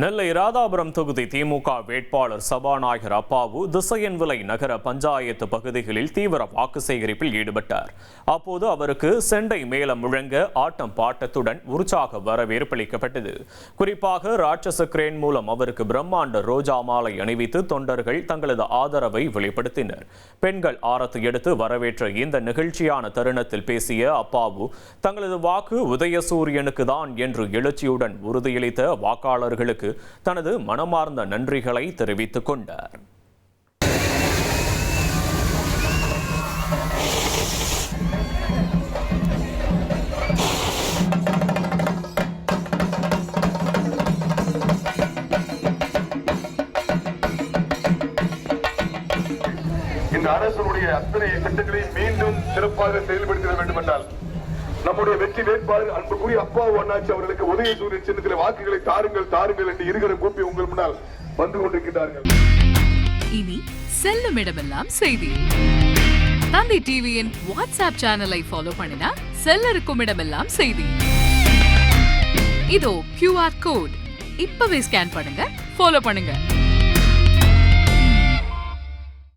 நெல்லை ராதாபுரம் தொகுதி திமுக வேட்பாளர் சபாநாயகர் அப்பாவு திசையன்விளை நகர பஞ்சாயத்து பகுதிகளில் தீவிர வாக்கு சேகரிப்பில் ஈடுபட்டார். அப்போது அவருக்கு செண்டை மேளம் முழங்க ஆட்டம் பாட்டத்துடன் உற்சாக வரவேற்பளிக்கப்பட்டது. குறிப்பாக ராட்சச கிரேன் மூலம் அவருக்கு பிரம்மாண்ட ரோஜா மாலை அணிவித்து தொண்டர்கள் தங்களது ஆதரவை வெளிப்படுத்தினர். பெண்கள் ஆரத்தி எடுத்து வரவேற்ற இந்த நிகழ்ச்சியான தருணத்தில் பேசிய அப்பாவு தங்களது வாக்கு உதயசூரியனுக்கு தான் என்று எழுச்சியுடன் உறுதியளித்த வாக்காளர்களுக்கு தனது மனமார்ந்த நன்றிகளை தெரிவித்துக் கொண்டார். இந்த அரசுடைய அத்தனை திட்டங்களை மீண்டும் சிறப்பாக செயல்படுத்த வேண்டும் என்றால் நம்முடைய வெற்றி வேட்பாளர் அன்புக்குரிய அப்பாவு அண்ணாச்சி அவர்களுக்கு உதயசூரியன் சின்னத்தில் வாக்குகளை தாருங்கள் என்று இருகரம் கூப்பி உங்கள் முன்னால் வந்து கொண்டிருக்கிறார்கள். இனி செல்லும் இடமெல்லாம் செய்தி. தந்தி டிவியின் வாட்ஸ்அப் சேனலை ஃபாலோ பண்ணினா செல்ல இருக்கும் இடமெல்லாம் செய்தி. இதோ QR கோட் இப்பவே ஸ்கேன் பண்ணுங்க, ஃபாலோ பண்ணுங்க.